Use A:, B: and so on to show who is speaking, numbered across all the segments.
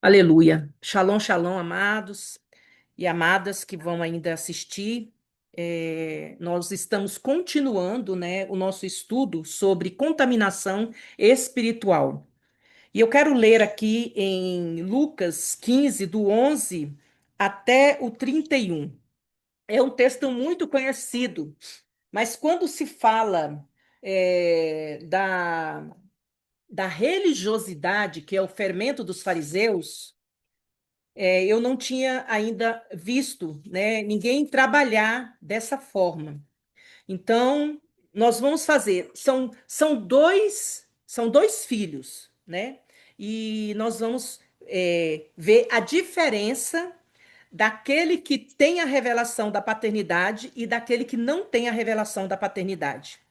A: Aleluia. Shalom, shalom, amados e amadas que vão ainda assistir. Nós estamos continuando, né, o nosso estudo sobre contaminação espiritual. E eu quero ler aqui em Lucas 15, do 11 até o 31. É um texto muito conhecido, mas quando se fala da religiosidade, que é o fermento dos fariseus, eu não tinha ainda visto, né, ninguém trabalhar dessa forma. Então, nós vamos fazer. São dois filhos, né? E nós vamos ver a diferença daquele que tem a revelação da paternidade e daquele que não tem a revelação da paternidade.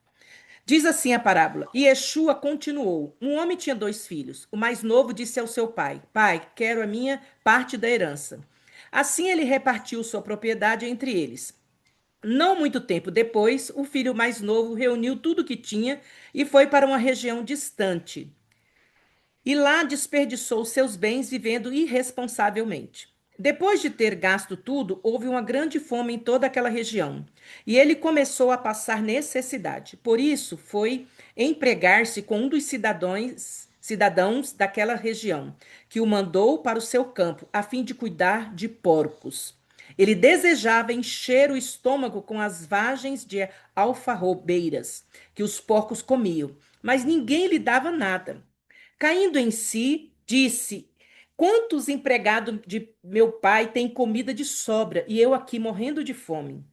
A: Diz assim a parábola: E Yeshua continuou: Um homem tinha dois filhos. O mais novo disse ao seu pai: Pai, quero a minha parte da herança. Assim ele repartiu sua propriedade entre eles. Não muito tempo depois, o filho mais novo reuniu tudo o que tinha e foi para uma região distante. E lá desperdiçou seus bens vivendo irresponsavelmente. Depois de ter gasto tudo, houve uma grande fome em toda aquela região, e ele começou a passar necessidade. Por isso, foi empregar-se com um dos cidadãos daquela região, que o mandou para o seu campo, a fim de cuidar de porcos. Ele desejava encher o estômago com as vagens de alfarrobeiras que os porcos comiam, mas ninguém lhe dava nada. Caindo em si, disse: Quantos empregados de meu pai têm comida de sobra e eu aqui morrendo de fome?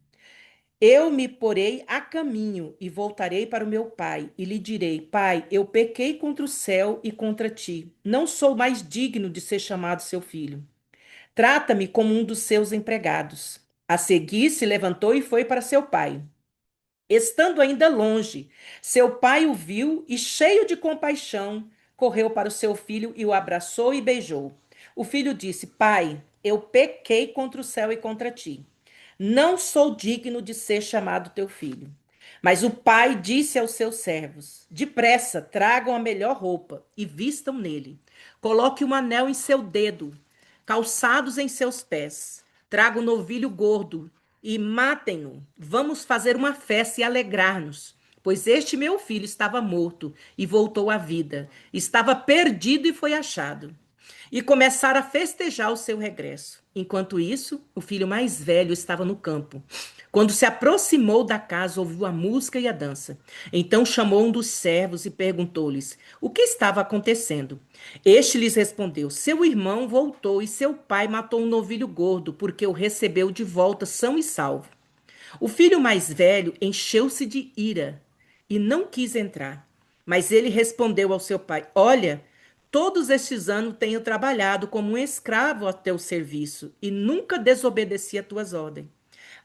A: Eu me porei a caminho e voltarei para o meu pai e lhe direi: Pai, eu pequei contra o céu e contra ti. Não sou mais digno de ser chamado seu filho. Trata-me como um dos seus empregados. A seguir, se levantou e foi para seu pai. Estando ainda longe, seu pai o viu e, cheio de compaixão, correu para o seu filho e o abraçou e beijou. O filho disse: Pai, eu pequei contra o céu e contra ti. Não sou digno de ser chamado teu filho. Mas o pai disse aos seus servos: Depressa, tragam a melhor roupa e vistam nele. Coloque um anel em seu dedo, calçados em seus pés. Traga um novilho gordo e matem-no. Vamos fazer uma festa e alegrar-nos. Pois este meu filho estava morto e voltou à vida. Estava perdido e foi achado. E começaram a festejar o seu regresso. Enquanto isso, o filho mais velho estava no campo. Quando se aproximou da casa, ouviu a música e a dança. Então chamou um dos servos e perguntou-lhes o que estava acontecendo. Este lhes respondeu: Seu irmão voltou e seu pai matou um novilho gordo, porque o recebeu de volta são e salvo. O filho mais velho encheu-se de ira e não quis entrar. Mas ele respondeu ao seu pai: Olha, todos estes anos tenho trabalhado como um escravo a teu serviço e nunca desobedeci a tuas ordens.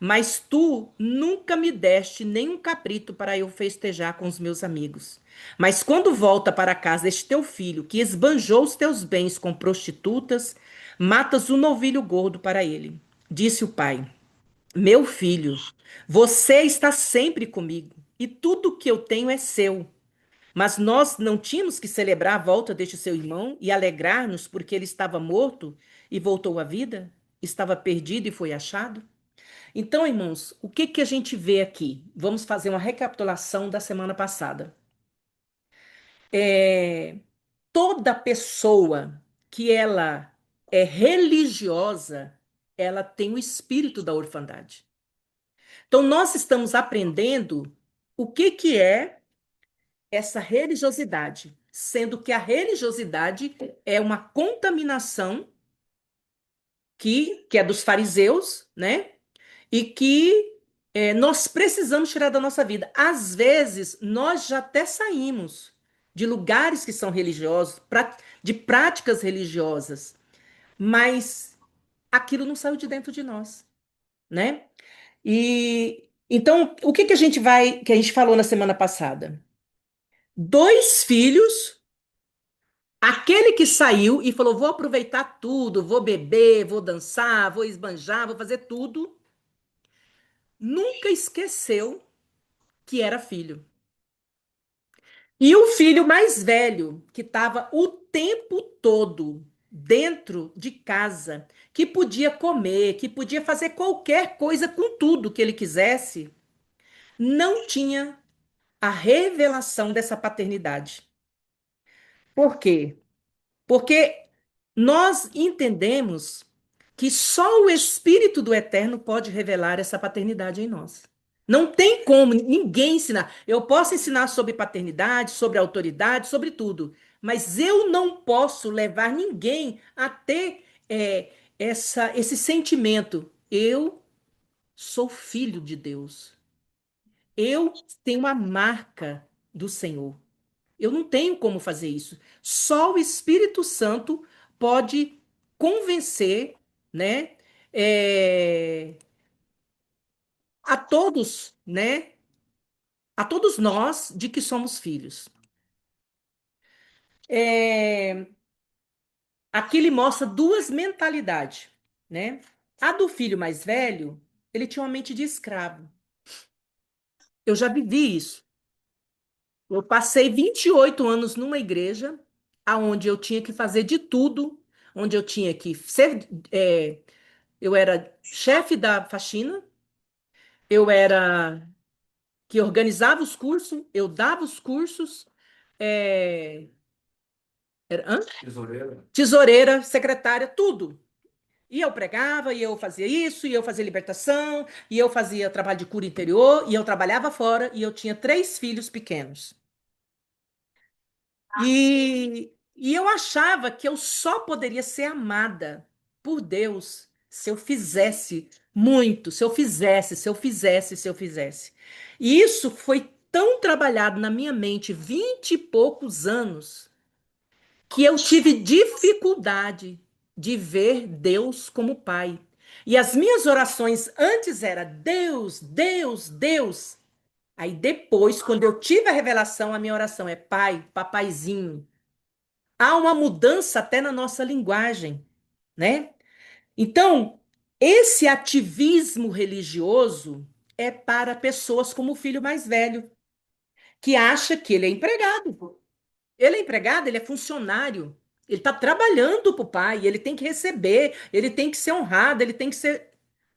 A: Mas tu nunca me deste nenhum cabrito para eu festejar com os meus amigos. Mas quando volta para casa este teu filho, que esbanjou os teus bens com prostitutas, matas um novilho gordo para ele. Disse o pai: Meu filho, você está sempre comigo e tudo que eu tenho é seu. Mas nós não tínhamos que celebrar a volta deste seu irmão e alegrar-nos porque ele estava morto e voltou à vida? Estava perdido e foi achado? Então, irmãos, o que que a gente vê aqui? Vamos fazer uma recapitulação da semana passada. É, Toda pessoa que ela é religiosa, ela tem o espírito da orfandade. Então, nós estamos aprendendo o que que é essa religiosidade, sendo que a religiosidade é uma contaminação que é dos fariseus, né? E que nós precisamos tirar da nossa vida. Às vezes, nós já até saímos de lugares que são religiosos, de práticas religiosas, mas aquilo não saiu de dentro de nós, né? E então, o que que a gente falou na semana passada? Dois filhos, aquele que saiu e falou: vou aproveitar tudo, vou beber, vou dançar, vou esbanjar, vou fazer tudo, nunca esqueceu que era filho. E o filho mais velho, que estava o tempo todo dentro de casa, que podia comer, que podia fazer qualquer coisa com tudo que ele quisesse, não tinha a revelação dessa paternidade. Por quê? Porque nós entendemos que só o Espírito do Eterno pode revelar essa paternidade em nós. Não tem como ninguém ensinar. Eu posso ensinar sobre paternidade, sobre autoridade, sobre tudo, mas eu não posso levar ninguém a ter esse sentimento. Eu sou filho de Deus. Eu tenho uma marca do Senhor. Eu não tenho como fazer isso. Só o Espírito Santo pode convencer, né, a todos, né, a todos nós de que somos filhos. É, aqui ele mostra duas mentalidades, né? A do filho mais velho, ele tinha uma mente de escravo. Eu já vivi isso. Eu passei 28 anos numa igreja aonde eu tinha que fazer de tudo, onde eu tinha que ser, eu era chefe da faxina, eu era que organizava os cursos, eu dava os cursos, é, hã? Tesoureira, secretária, tudo. E eu pregava, e eu fazia isso, e eu fazia libertação, e eu fazia trabalho de cura interior, e eu trabalhava fora, e eu tinha três filhos pequenos. E eu achava que eu só poderia ser amada por Deus se eu fizesse muito, se eu fizesse, se eu fizesse, se eu fizesse. E isso foi tão trabalhado na minha mente 20 e poucos anos que eu tive dificuldade de ver Deus como Pai. E as minhas orações antes era Deus, Deus, Deus. Aí depois, quando eu tive a revelação, a minha oração é Pai, papaizinho. Há uma mudança até na nossa linguagem, né? Então, esse ativismo religioso é para pessoas como o filho mais velho, que acha que ele é empregado. Ele é empregado, ele é funcionário. Ele está trabalhando para o pai, ele tem que receber, ele tem que ser honrado, ele tem que ser.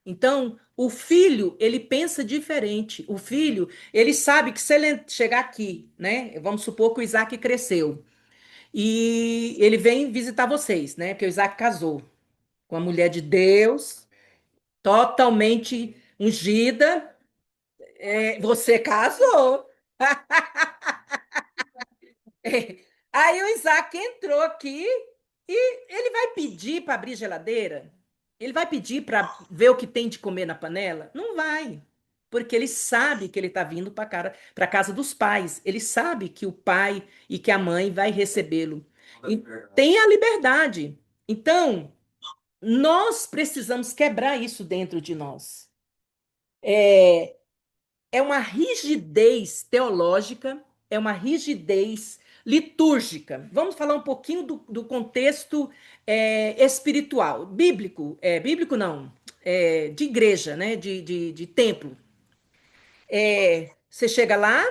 A: Então, o filho, ele pensa diferente. O filho, ele sabe que se ele chegar aqui, né? Vamos supor que o Isaac cresceu. E ele vem visitar vocês, né? Porque o Isaac casou com a mulher de Deus, totalmente ungida. Você casou. Aí o Isaac entrou aqui e ele vai pedir para abrir geladeira? Ele vai pedir para ver o que tem de comer na panela? Não vai. Porque ele sabe que ele está vindo para a casa dos pais. Ele sabe que o pai e que a mãe vai recebê-lo. E tem a liberdade. Então, nós precisamos quebrar isso dentro de nós. É uma rigidez teológica, é uma rigidez litúrgica. Vamos falar um pouquinho do contexto espiritual, bíblico, bíblico não, de igreja, né? De templo. Você chega lá,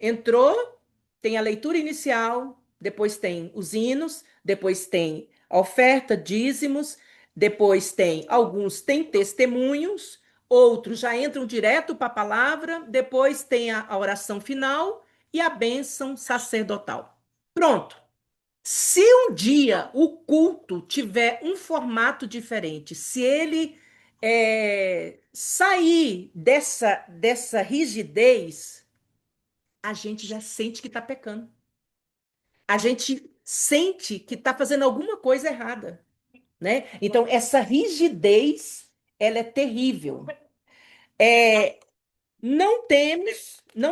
A: entrou, tem a leitura inicial, depois tem os hinos, depois tem a oferta, dízimos, depois tem alguns têm testemunhos, outros já entram direto para a palavra, depois tem a oração final e a bênção sacerdotal. Pronto. Se um dia o culto tiver um formato diferente, se ele sair dessa rigidez, a gente já sente que está pecando. A gente sente que está fazendo alguma coisa errada, né? Então, essa rigidez, ela é terrível. Não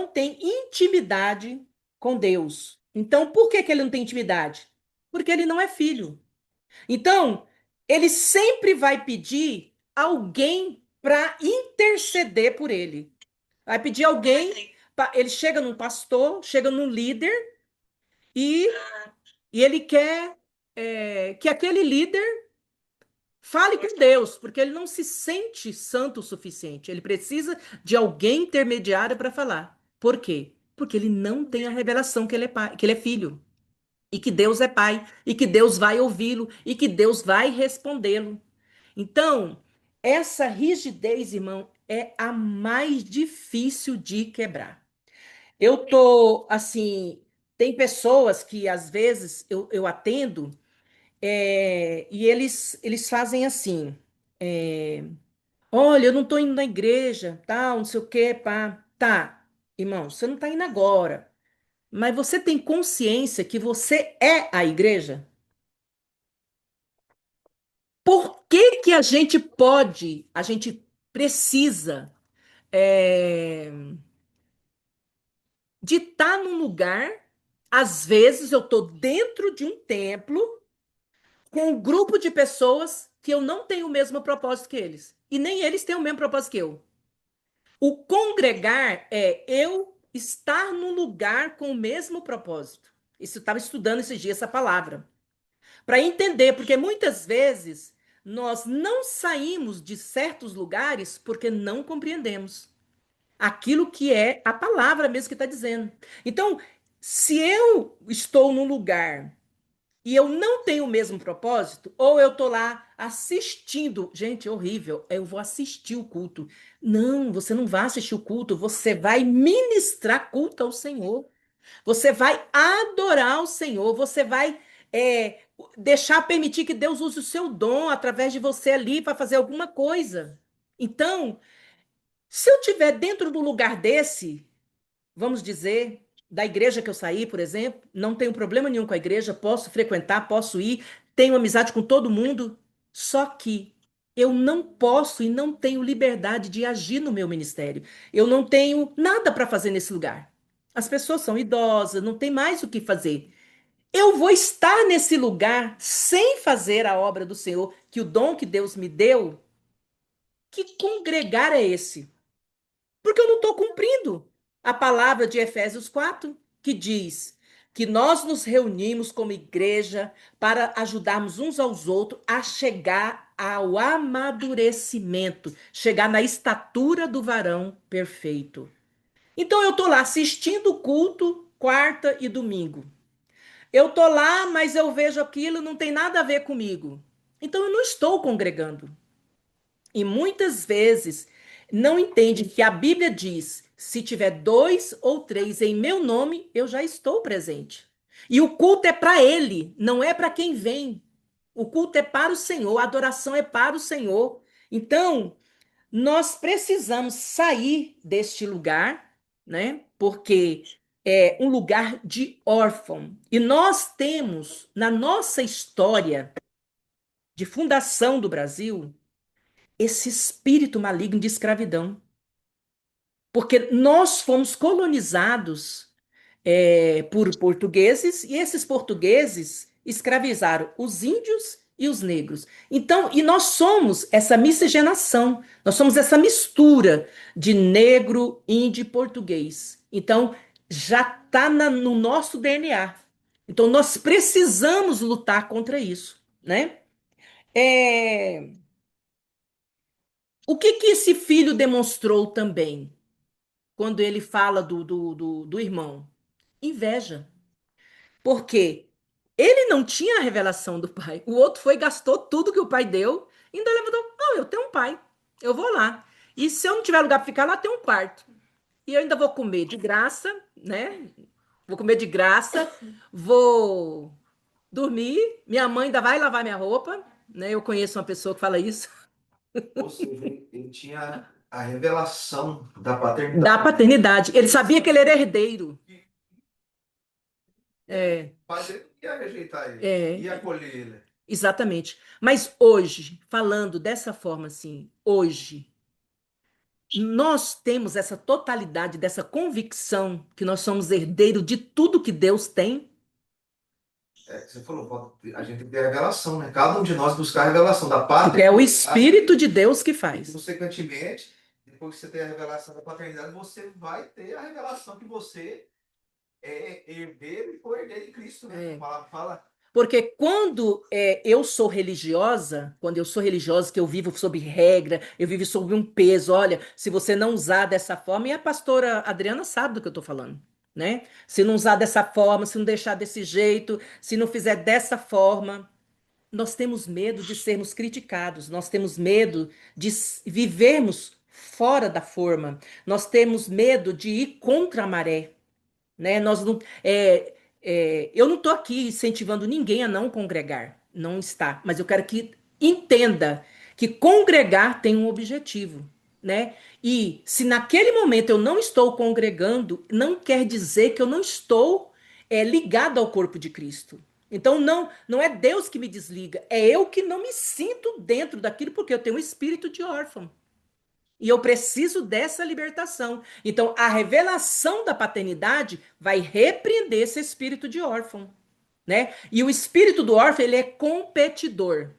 A: tem intimidade com Deus. Então, por que que ele não tem intimidade? Porque ele não é filho. Então, ele sempre vai pedir alguém para interceder por ele. Vai pedir alguém, ele chega num pastor, chega num líder e E ele quer que aquele líder fale com Deus, porque ele não se sente santo o suficiente. Ele precisa de alguém intermediário para falar. Por quê? Porque ele não tem a revelação que ele é pai, que ele é filho. e que Deus é pai, e que Deus vai ouvi-lo, e que Deus vai respondê-lo. Então, essa rigidez, irmão, é a mais difícil de quebrar. Eu tô assim, tem pessoas que às vezes eu atendo, e eles fazem assim. Olha, eu não tô indo na igreja, tal, não sei o quê, pá. Tá, irmão, você não tá indo agora. Mas você tem consciência que você é a igreja? Por que que a gente precisa é, de estar num lugar, às vezes eu estou dentro de um templo com um grupo de pessoas que eu não tenho o mesmo propósito que eles. E nem eles têm o mesmo propósito que eu. O congregar é eu estar num lugar com o mesmo propósito. Isso eu estava estudando esses dias essa palavra. Para entender, porque muitas vezes nós não saímos de certos lugares porque não compreendemos aquilo que é a palavra mesmo que está dizendo. Então, se eu estou num lugar e eu não tenho o mesmo propósito, ou eu estou lá assistindo, gente, é horrível, eu vou assistir o culto. Não, você não vai assistir o culto, você vai ministrar culto ao Senhor. Você vai adorar o Senhor, você vai é, deixar permitir que Deus use o seu dom através de você ali para fazer alguma coisa. Então, se eu estiver dentro do lugar desse, vamos dizer, da igreja que eu saí, por exemplo, não tenho problema nenhum com a igreja, posso frequentar, posso ir, tenho amizade com todo mundo, só que eu não posso e não tenho liberdade de agir no meu ministério. Eu não tenho nada para fazer nesse lugar. As pessoas são idosas, não tem mais o que fazer. Eu vou estar nesse lugar sem fazer a obra do Senhor, que o dom que Deus me deu, que congregar é esse? Porque eu não estou cumprindo a palavra de Efésios 4, que diz que nós nos reunimos como igreja para ajudarmos uns aos outros a chegar ao amadurecimento, chegar na estatura do varão perfeito. Então eu estou lá assistindo o culto quarta e domingo. Eu estou lá, mas eu vejo aquilo, não tem nada a ver comigo. Então eu não estou congregando. E muitas vezes não entende que a Bíblia diz: se tiver dois ou três em meu nome, eu já estou presente. E o culto é para ele, não é para quem vem. O culto é para o Senhor, a adoração é para o Senhor. Então, nós precisamos sair deste lugar, né? Porque é um lugar de órfão. E nós temos, na nossa história de fundação do Brasil, esse espírito maligno de escravidão. Porque nós fomos colonizados por portugueses e esses portugueses escravizaram os índios e os negros. Então, e nós somos essa miscigenação, nós somos essa mistura de negro, índio e português. Então, já está no nosso DNA. Então, nós precisamos lutar contra isso, né? É, o que que esse filho demonstrou também, quando ele fala do irmão? Inveja. Porque ele não tinha a revelação do pai. O outro foi e gastou tudo que o pai deu, e ainda levantou. Não, eu tenho um pai. Eu vou lá. E se eu não tiver lugar para ficar lá, tem um quarto. E eu ainda vou comer de graça, né? Vou comer de graça, vou dormir. Minha mãe ainda vai lavar minha roupa, né? Eu conheço uma pessoa que fala isso.
B: Ou seja, ele tinha a revelação da
A: Da
B: paternidade.
A: paternidade. Ele
B: Ele
A: sabia que ele
B: sabia
A: era herdeiro.
B: que
A: É,
B: o pai dele não ia rejeitar ele,
A: é,
B: ia acolher ele.
A: exatamente. Mas hoje, falando dessa forma assim, hoje, nós temos essa totalidade, dessa convicção que nós somos herdeiros de tudo que Deus tem,
B: É, você falou, a gente tem que ter a revelação, né? Cada um de nós buscar a revelação da
A: porque é o
B: paternidade
A: Espírito de Deus que
B: e,
A: faz.
B: consequentemente, depois que você tem a revelação da paternidade, você vai ter a revelação que você é herdeiro e co-herdeiro de Cristo, né? A
A: É.
B: palavra fala.
A: Porque quando eu sou religiosa, quando eu sou religiosa, que eu vivo sob regra, eu vivo sob um peso, olha, se você não usar dessa forma, e a pastora Adriana sabe do que eu estou falando. né? Se não usar dessa forma, se não deixar desse jeito, se não fizer dessa forma. Nós temos medo de sermos criticados, nós temos medo de vivermos fora da forma, nós temos medo de ir contra a maré, né? Nós não, eu não estou aqui incentivando ninguém a não congregar, não está, mas eu quero que entenda que congregar tem um objetivo, né? E se naquele momento eu não estou congregando, não quer dizer que eu não estou ligado ao corpo de Cristo. Então não é Deus que me desliga, é eu que não me sinto dentro daquilo porque eu tenho um espírito de órfão. E eu preciso dessa libertação. Então, a revelação da paternidade vai repreender esse espírito de órfão, né? E o espírito do órfão, ele é competidor.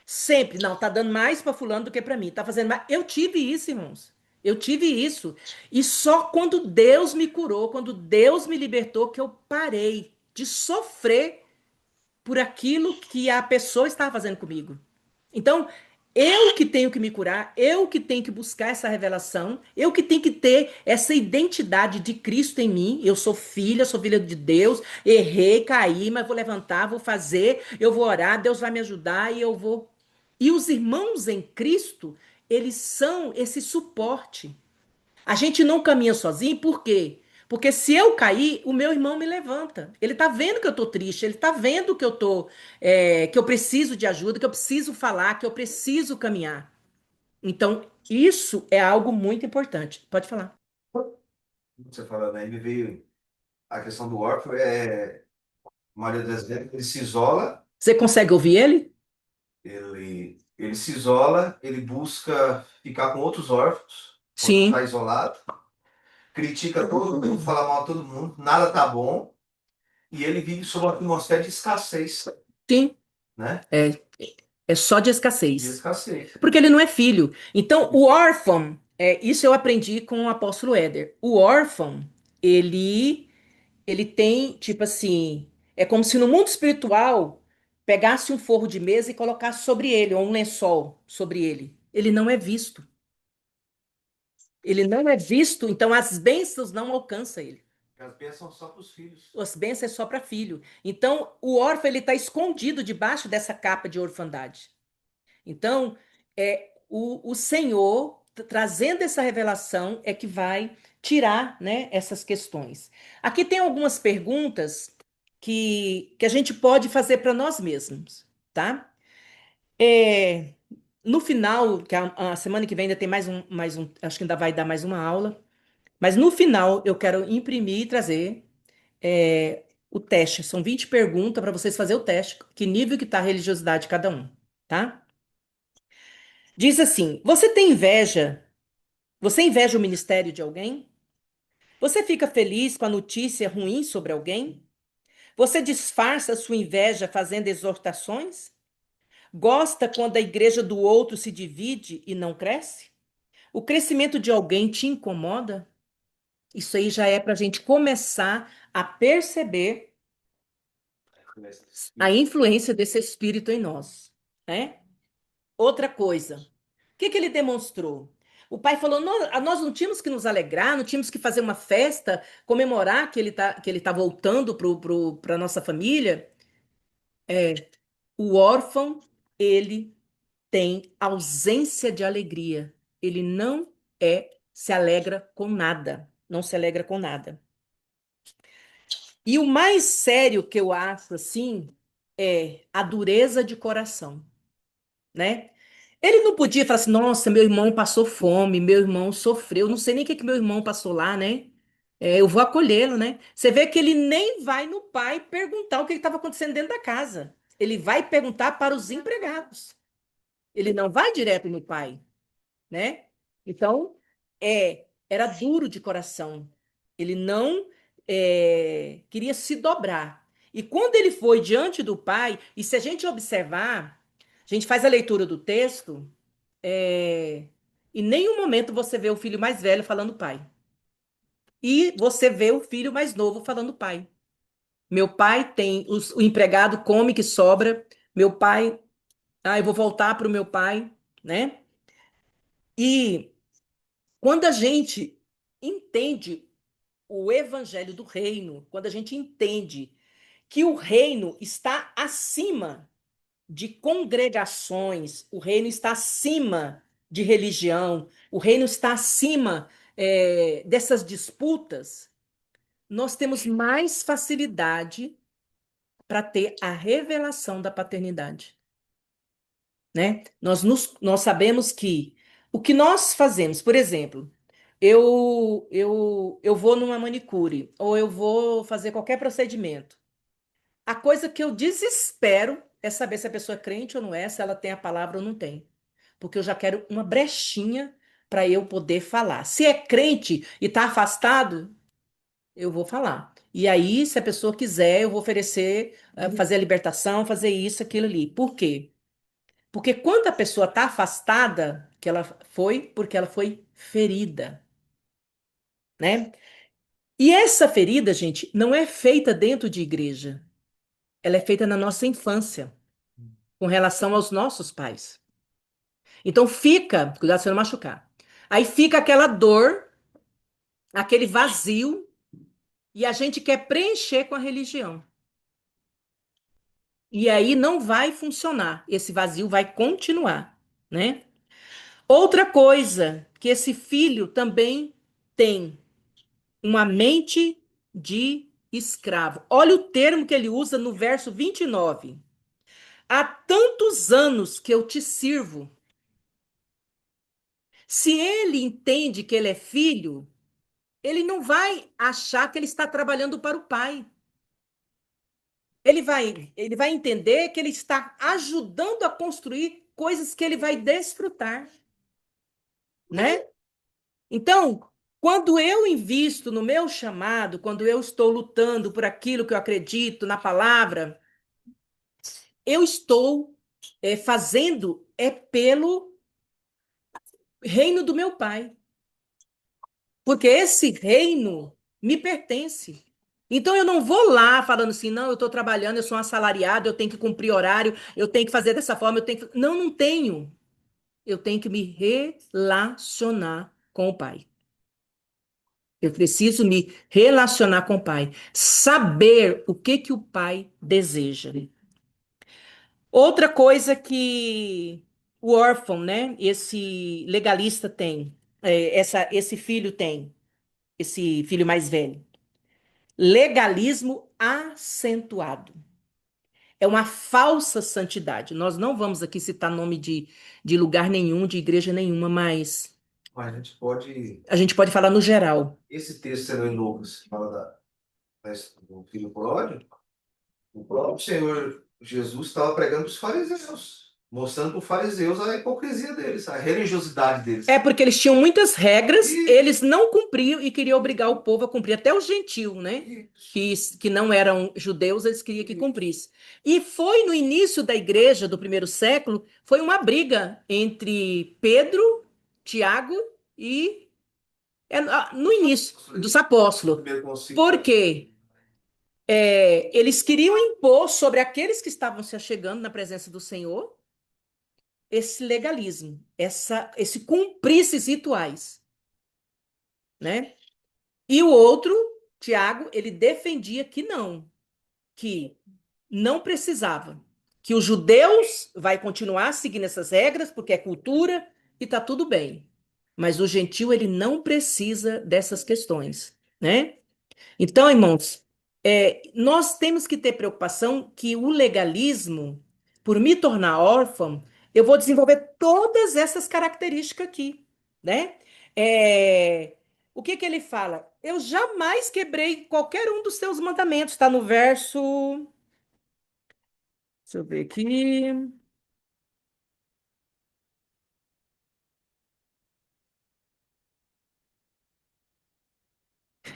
A: Sempre, não, tá dando mais para fulano do que para mim, tá fazendo mais. Eu tive isso, irmãos. Eu tive isso. E só quando Deus me curou, quando Deus me libertou, que eu parei de sofrer por aquilo que a pessoa estava fazendo comigo. Então, eu que tenho que me curar, eu que tenho que buscar essa revelação, eu que tenho que ter essa identidade de Cristo em mim. Eu sou filha de Deus, errei, caí, mas vou levantar, vou fazer, eu vou orar, Deus vai me ajudar e eu vou. E os irmãos em Cristo, eles são esse suporte. A gente não caminha sozinho, por quê? Porque se eu cair, o meu irmão me levanta. Ele tá vendo que eu tô triste, ele tá vendo que eu tô, que eu preciso de ajuda, que eu preciso falar, que eu preciso caminhar. Então, isso é algo muito importante. Pode falar.
B: Você falando aí, me veio a questão do órfão, a maioria das vezes ele se isola,
A: Você consegue ouvir ele?
B: ele se isola, ele busca ficar com outros órfãos, quando está
A: Sim,
B: isolado, critica todo mundo, fala mal de todo mundo, nada tá bom, e ele vive sob uma atmosfera de escassez,
A: sim.
B: né?
A: É, é só de
B: De
A: escassez.
B: escassez.
A: Porque ele não é filho. Então, o órfão, isso eu aprendi com o apóstolo Éder. O órfão, ele tem, tipo assim, é como se no mundo espiritual pegasse um forro de mesa e colocasse sobre ele, ou um lençol sobre ele. Ele não é visto. Ele não é visto, então as bênçãos não alcançam ele.
B: As bênçãos são só para os filhos.
A: As bênçãos é só para filho. Então, o órfão, ele está escondido debaixo dessa capa de orfandade. Então, o Senhor, trazendo essa revelação, é que vai tirar, né, essas questões. Aqui tem algumas perguntas que a gente pode fazer para nós mesmos, tá? É, no final, que a semana que vem ainda tem acho que ainda vai dar mais uma aula, mas no final eu quero imprimir e trazer o teste. São 20 perguntas para vocês fazerem o teste, que nível que está a religiosidade de cada um, tá? Diz assim: você tem inveja? Você inveja o ministério de alguém? Você fica feliz com a notícia ruim sobre alguém? Você disfarça sua inveja fazendo exortações? Gosta quando a igreja do outro se divide e não cresce? O crescimento de alguém te incomoda? Isso aí já é para a gente começar a perceber a influência desse espírito em nós, né? Outra coisa, o que que ele demonstrou? O pai falou: nós não tínhamos que nos alegrar, não tínhamos que fazer uma festa, comemorar que ele tá voltando para nossa família. O órfão, ele tem ausência de alegria. Ele não se alegra com nada. Não se alegra com nada. E o mais sério que eu acho, assim, é a dureza de coração, né? Ele não podia falar assim, nossa, meu irmão passou fome, meu irmão sofreu, não sei nem o que que meu irmão passou lá, né? Eu vou acolhê-lo, né? Você vê que ele nem vai no pai perguntar o que estava acontecendo dentro da casa. Ele vai perguntar para os empregados. Ele não vai direto no pai, né? Então, era duro de coração. Ele não queria se dobrar. E quando ele foi diante do pai, e se a gente observar, a gente faz a leitura do texto, em nenhum momento você vê o filho mais velho falando pai. E você vê o filho mais novo falando pai. Meu pai tem, o empregado come que sobra. Meu pai, eu vou voltar para o meu pai, né? E quando a gente entende o evangelho do reino, quando a gente entende que o reino está acima de congregações, o reino está acima de religião, o reino está acima, dessas disputas, nós temos mais facilidade para ter a revelação da paternidade, né? Nós sabemos que o que nós fazemos, por exemplo, eu vou numa manicure ou eu vou fazer qualquer procedimento. A coisa que eu desespero é saber se a pessoa é crente ou não é, se ela tem a palavra ou não tem. Porque eu já quero uma brechinha para eu poder falar. Se é crente e está afastado, eu vou falar. E aí, se a pessoa quiser, eu vou oferecer, fazer a libertação, fazer isso, aquilo ali. Por quê? Porque quando a pessoa está afastada, que ela foi porque ela foi ferida, né? E essa ferida, gente, não é feita dentro de igreja. Ela é feita na nossa infância, com relação aos nossos pais. Então fica, cuidado pra você não machucar. Aí fica aquela dor, aquele vazio, e a gente quer preencher com a religião. E aí não vai funcionar. Esse vazio vai continuar, né? Outra coisa que esse filho também tem, uma mente de escravo. Olha o termo que ele usa no verso 29. Há tantos anos que eu te sirvo. Se ele entende que ele é filho, ele não vai achar que ele está trabalhando para o pai. Ele vai entender que ele está ajudando a construir coisas que ele vai desfrutar, né? Então, quando eu invisto no meu chamado, quando eu estou lutando por aquilo que eu acredito na palavra, eu estou fazendo pelo reino do meu pai, porque esse reino me pertence. Então eu não vou lá falando assim, não, eu estou trabalhando, eu sou um assalariado, eu tenho que cumprir horário, eu tenho que fazer dessa forma, eu tenho que... Não, não tenho. Eu tenho que me relacionar com o pai. Eu preciso me relacionar com o pai, saber o que que o pai deseja. Outra coisa que o órfão, né, esse legalista tem, esse filho tem, esse filho mais velho, legalismo acentuado. É uma falsa santidade. Nós não vamos aqui citar nome de lugar nenhum, de igreja nenhuma, mas
B: Mas a gente pode.
A: a gente pode falar no geral.
B: Esse texto sendo em Lucas, que fala do filho pródigo, o próprio Senhor Jesus estava pregando para os fariseus, mostrando para os fariseus a hipocrisia deles, a religiosidade deles.
A: É porque eles tinham muitas regras,
B: E,
A: eles não cumpriam e queriam obrigar o povo a cumprir, até os gentios, né?
B: e,
A: Que não eram judeus, eles queriam que cumprisse. E foi no início da igreja do primeiro século, foi uma briga entre Pedro, Tiago e no início dos apóstolos.
B: primeiro concílio.
A: Por quê? Eles queriam impor sobre aqueles que estavam se achegando na presença do Senhor esse legalismo, esse cumprir esses rituais, né? E o outro, Tiago, ele defendia que não precisava, que os judeus vai continuar seguindo essas regras porque é cultura e tá tudo bem. Mas o gentil ele não precisa dessas questões, né? Então, irmãos, nós temos que ter preocupação que o legalismo, por me tornar órfão, eu vou desenvolver todas essas características aqui, né? O que que ele fala? Eu jamais quebrei qualquer um dos seus mandamentos, está no verso. Deixa eu ver aqui.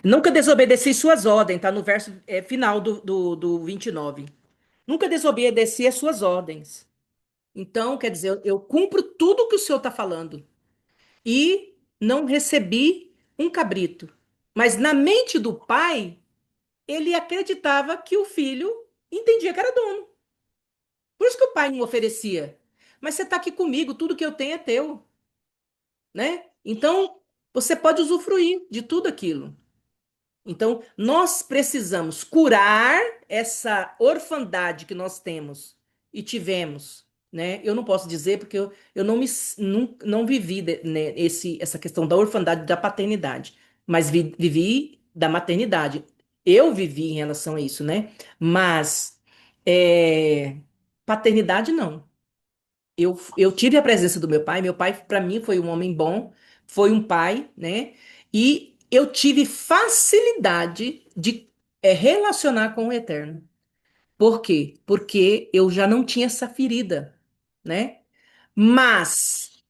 A: Nunca desobedeci suas ordens, está no verso final do 29. Nunca desobedeci as suas ordens. Então, quer dizer, eu cumpro tudo que o senhor está falando. E não recebi um cabrito. Mas na mente do pai, ele acreditava que o filho entendia que era dono. Por isso que o pai não oferecia. Mas você está aqui comigo, tudo que eu tenho é teu, né? Então, você pode usufruir de tudo aquilo. Então, nós precisamos curar essa orfandade que nós temos e tivemos, né? Eu não posso dizer porque eu não vivi né, essa questão da orfandade e da paternidade, mas vivi da maternidade. Eu vivi em relação a isso, né? Mas é, paternidade não. Eu tive a presença do meu pai. Meu pai, para mim, foi um homem bom, foi um pai, né? E eu tive facilidade de relacionar com o Eterno. Por quê? Porque eu já não tinha essa ferida, né? Mas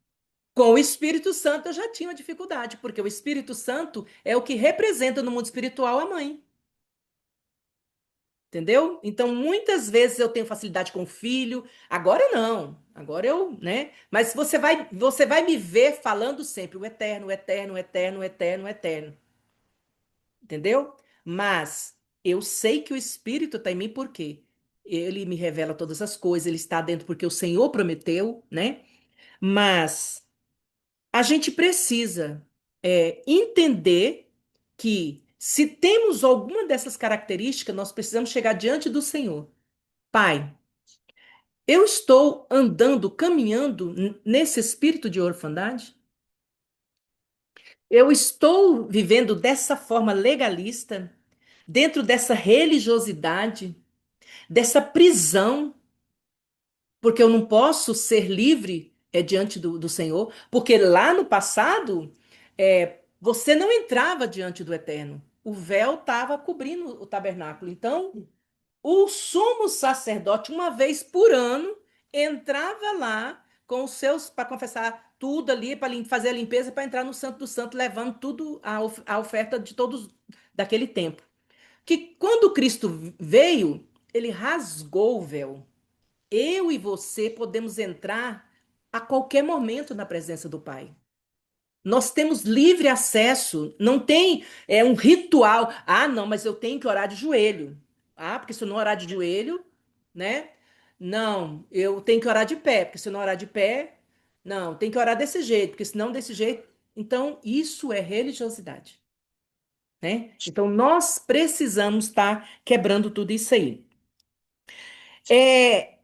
A: com o Espírito Santo eu já tinha uma dificuldade, porque o Espírito Santo é o que representa no mundo espiritual a mãe. Entendeu? Então, muitas vezes eu tenho facilidade com o filho, agora não. Agora eu, né? Mas você vai me ver falando sempre o eterno, o eterno, o eterno, o eterno, o eterno. Entendeu? Mas eu sei que o Espírito está em mim porque ele me revela todas as coisas, ele está dentro porque o Senhor prometeu, né? Mas a gente precisa entender que se temos alguma dessas características, nós precisamos chegar diante do Senhor. Pai, eu estou andando, caminhando nesse espírito de orfandade? Eu estou vivendo dessa forma legalista, dentro dessa religiosidade, dessa prisão, porque eu não posso ser livre diante do Senhor, porque lá no passado você não entrava diante do Eterno. O véu estava cobrindo o tabernáculo. Então, o sumo sacerdote, uma vez por ano, entrava lá com os seus para confessar tudo ali, para fazer a limpeza, para entrar no Santo do Santo, levando tudo a oferta de todos daquele tempo. Que quando Cristo veio, ele rasgou o véu. Eu e você podemos entrar a qualquer momento na presença do Pai. Nós temos livre acesso, não tem um ritual. Ah, não, mas eu tenho que orar de joelho. Ah, porque se eu não orar de joelho, né? Não, eu tenho que orar de pé, porque se eu não orar de pé, não, tem que orar desse jeito, porque senão desse jeito. Então, isso é religiosidade, né? Então, nós precisamos estar quebrando tudo isso aí. É,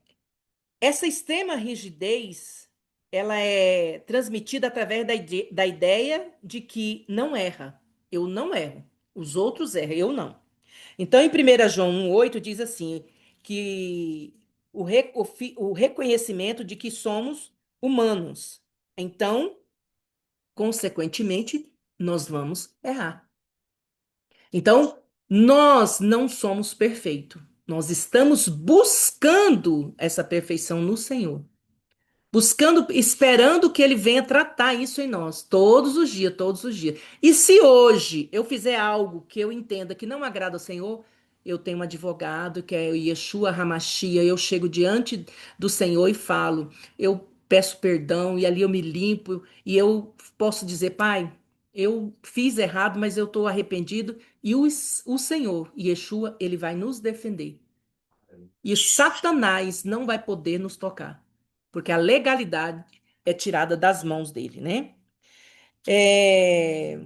A: essa extrema rigidez, ela é transmitida através da ideia de que não erra. Eu não erro. Os outros erram, eu não. Então, em 1 João 1,8 diz assim, que o reconhecimento de que somos humanos. Então, consequentemente, nós vamos errar. Então, nós não somos perfeitos. Nós estamos buscando essa perfeição no Senhor. Buscando, esperando que ele venha tratar isso em nós, todos os dias, todos os dias. E se hoje eu fizer algo que eu entenda que não agrada ao Senhor, eu tenho um advogado, que é o Yeshua Hamashia, eu chego diante do Senhor e falo, eu peço perdão, e ali eu me limpo, e eu posso dizer, Pai, eu fiz errado, mas eu estou arrependido, e o Senhor, Yeshua, ele vai nos defender. E Satanás não vai poder nos tocar, porque a legalidade é tirada das mãos dele, né? É,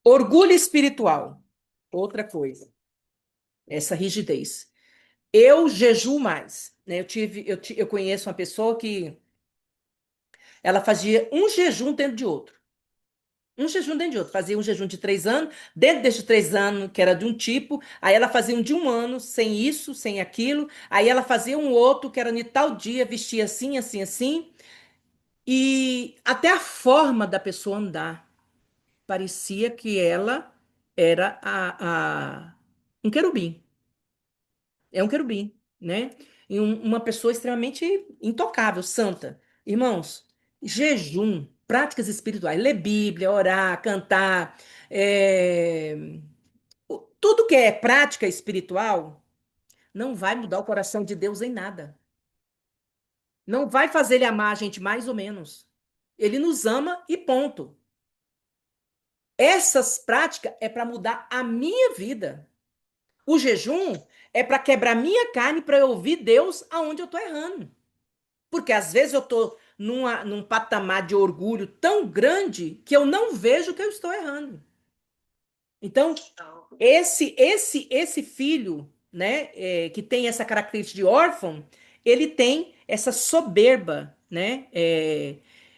A: Orgulho espiritual, outra coisa, essa rigidez. Eu jejuo mais, né? Eu conheço uma pessoa que ela fazia um jejum dentro de outro. Um jejum dentro de outro. Fazia um jejum de 3 anos, dentro desses 3 anos, que era de um tipo, aí ela fazia um de um ano, sem isso, sem aquilo, aí ela fazia um outro, que era de tal dia, vestia assim, assim, assim, e até a forma da pessoa andar parecia que ela era um querubim. É um querubim, né? E uma pessoa extremamente intocável, santa. Irmãos, jejum, práticas espirituais, ler Bíblia, orar, cantar, é, tudo que é prática espiritual não vai mudar o coração de Deus em nada. Não vai fazer ele amar a gente mais ou menos. Ele nos ama e ponto. Essas práticas é para mudar a minha vida. O jejum é para quebrar minha carne para eu ouvir Deus aonde eu estou errando. Porque às vezes eu estou num patamar de orgulho tão grande que eu não vejo que eu estou errando. Então, esse filho, né, que tem essa característica de órfão, ele tem essa soberba, né,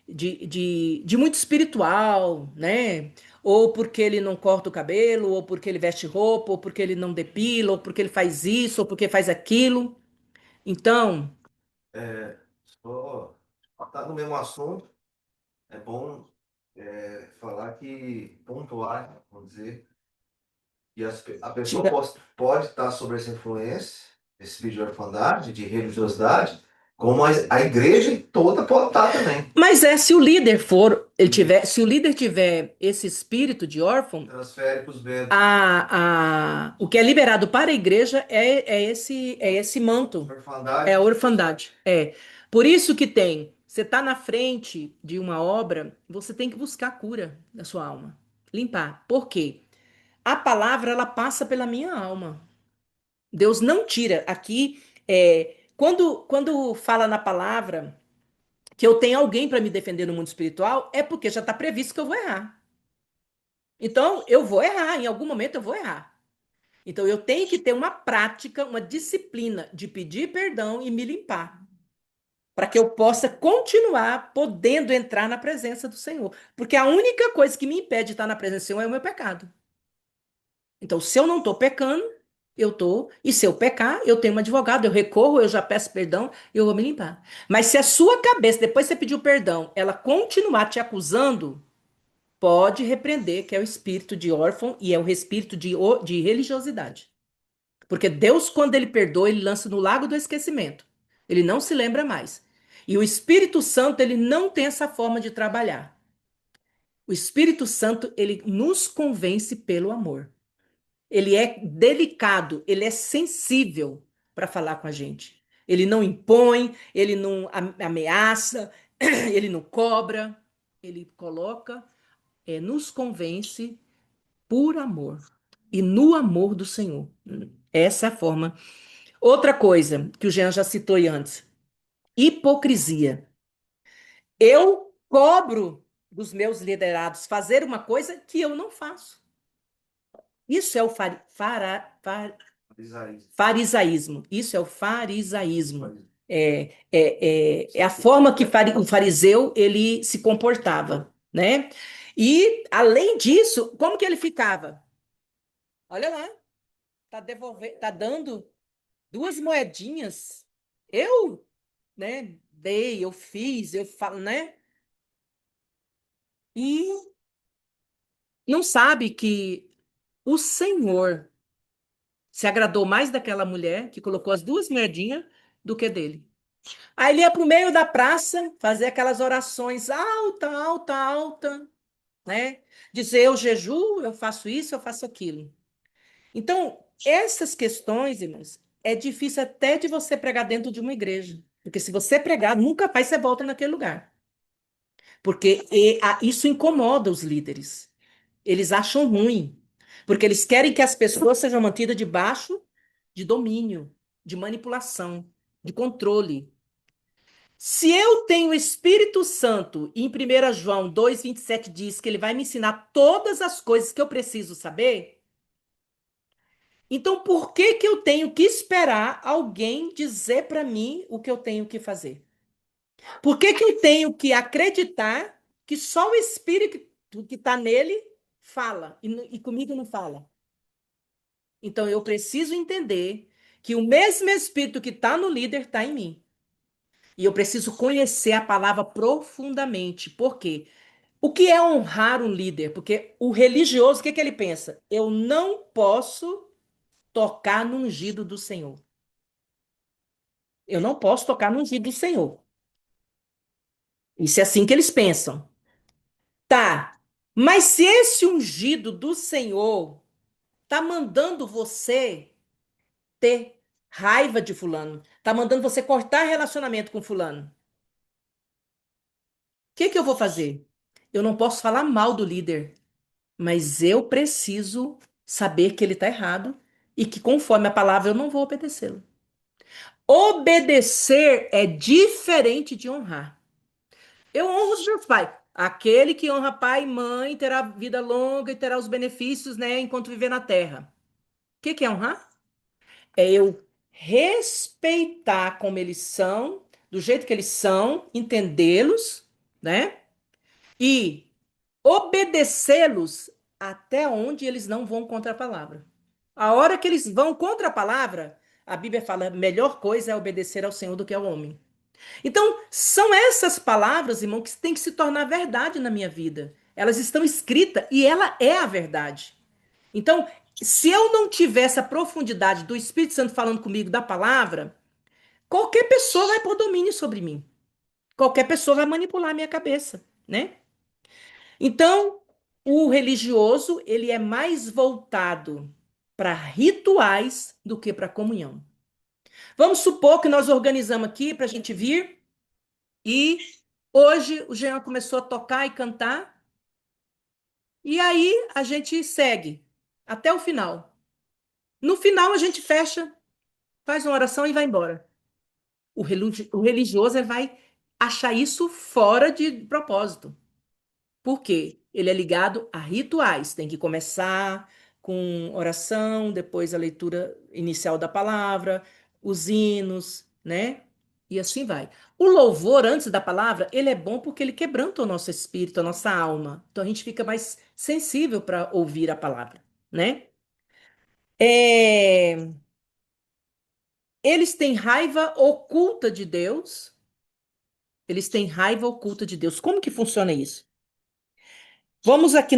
A: de muito espiritual, né? Ou porque ele não corta o cabelo, ou porque ele veste roupa, ou porque ele não depila, ou porque ele faz isso, ou porque faz aquilo. Então,
B: É, só tá no mesmo assunto, é bom falar que pontuar, vamos dizer, que a pessoa
A: tira.
B: pode estar sob essa influência, esse vídeo de orfandade, de religiosidade, como a igreja toda pode estar também.
A: Mas se o líder for, ele tiver,
B: Isso.
A: se o líder tiver esse espírito de órfão,
B: Transfere para os membros.
A: o que é liberado para a igreja é esse manto, é a
B: Orfandade.
A: orfandade. É. Por isso que você está na frente de uma obra, você tem que buscar a cura da sua alma, limpar. Por quê? A palavra ela passa pela minha alma. Deus não tira. Aqui, quando fala na palavra que eu tenho alguém para me defender no mundo espiritual, é porque já está previsto que eu vou errar. Então, eu vou errar, em algum momento eu vou errar. Então, eu tenho que ter uma prática, uma disciplina de pedir perdão e me limpar, para que eu possa continuar podendo entrar na presença do Senhor. Porque a única coisa que me impede de estar na presença do Senhor é o meu pecado. Então, se eu não estou pecando, eu estou. E se eu pecar, eu tenho um advogado, eu recorro, eu já peço perdão, eu vou me limpar. Mas se a sua cabeça, depois que você pediu perdão, ela continuar te acusando, pode repreender, que é o espírito de órfão e é o espírito de religiosidade. Porque Deus, quando ele perdoa, ele lança no lago do esquecimento. Ele não se lembra mais. E o Espírito Santo, ele não tem essa forma de trabalhar. O Espírito Santo, ele nos convence pelo amor. Ele é delicado, ele é sensível para falar com a gente. Ele não impõe, ele não ameaça, ele não cobra, ele coloca, nos convence por amor e no amor do Senhor. Essa é a forma. Outra coisa que o Jean já citou aí antes: hipocrisia. Eu cobro dos meus liderados fazer uma coisa que eu não faço. Isso é o
B: Isaías.
A: farisaísmo. Isso é o farisaísmo. É a forma que o fariseu ele se comportava, né? E além disso, como que ele ficava? Olha lá, tá dando duas moedinhas. Eu, né? Dei, eu fiz, eu falo, né? E não sabe que o Senhor se agradou mais daquela mulher que colocou as duas moedinhas do que dele. Aí ele ia para o meio da praça fazer aquelas orações alta, alta, alta, né? Dizer eu jejuo, eu faço isso, eu faço aquilo. Então, essas questões, irmãos, é difícil até de você pregar dentro de uma igreja. Porque se você pregar, nunca mais você volta naquele lugar. Porque isso incomoda os líderes. Eles acham ruim. Porque eles querem que as pessoas sejam mantidas debaixo de domínio, de manipulação, de controle. Se eu tenho o Espírito Santo, e em 1 João 2,27 diz que ele vai me ensinar todas as coisas que eu preciso saber, então por que que eu tenho que esperar alguém dizer para mim o que eu tenho que fazer? Por que que eu tenho que acreditar que só o Espírito que está nele fala e comigo não fala? Então eu preciso entender que o mesmo Espírito que está no líder está em mim. E eu preciso conhecer a palavra profundamente. Por quê? O que é honrar um líder? Porque o religioso, o que que ele pensa? Eu não posso tocar no ungido do Senhor. Eu não posso tocar no ungido do Senhor. Isso é assim que eles pensam. Tá. Mas se esse ungido do Senhor tá mandando você ter raiva de fulano, tá mandando você cortar relacionamento com fulano, o que que eu vou fazer? Eu não posso falar mal do líder, mas eu preciso saber que ele está errado e que, conforme a palavra, eu não vou obedecê-lo. Obedecer é diferente de honrar. Eu honro os meus pais. Aquele que honra pai e mãe terá vida longa e terá os benefícios, né, enquanto viver na terra. O que que é honrar? É eu respeitar como eles são, do jeito que eles são, entendê-los, né? E obedecê-los até onde eles não vão contra a palavra. A hora que eles vão contra a palavra, a Bíblia fala: melhor coisa é obedecer ao Senhor do que ao homem. Então, são essas palavras, irmão, que têm que se tornar verdade na minha vida. Elas estão escritas e ela é a verdade. Então, se eu não tiver essa profundidade do Espírito Santo falando comigo da palavra, qualquer pessoa vai pôr domínio sobre mim. Qualquer pessoa vai manipular a minha cabeça, né? Então, o religioso, ele é mais voltado para rituais do que para comunhão. Vamos supor que nós organizamos aqui para a gente vir e hoje o Jean começou a tocar e cantar e aí a gente segue até o final. No final a gente fecha, faz uma oração e vai embora. O religioso ele vai achar isso fora de propósito. Por quê? Ele é ligado a rituais. Tem que começar com oração, depois a leitura inicial da palavra, os hinos, né? E assim vai. O louvor antes da palavra, ele é bom porque ele quebranta o nosso espírito, a nossa alma. Então a gente fica mais sensível para ouvir a palavra, né? É, Eles têm raiva oculta de Deus. Eles têm raiva oculta de Deus. Como que funciona isso? Vamos aqui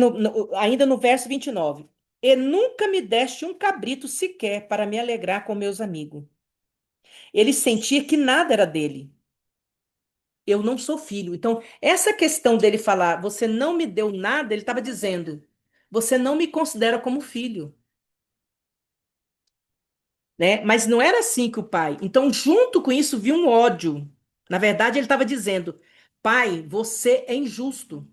A: ainda no verso 29. E nunca me deste um cabrito sequer para me alegrar com meus amigos. Ele sentia que nada era dele. Eu não sou filho. Então, essa questão dele falar, você não me deu nada, ele estava dizendo, você não me considera como filho, né? Mas não era assim que o pai. Então, junto com isso, viu um ódio. Na verdade, ele estava dizendo, pai, você é injusto.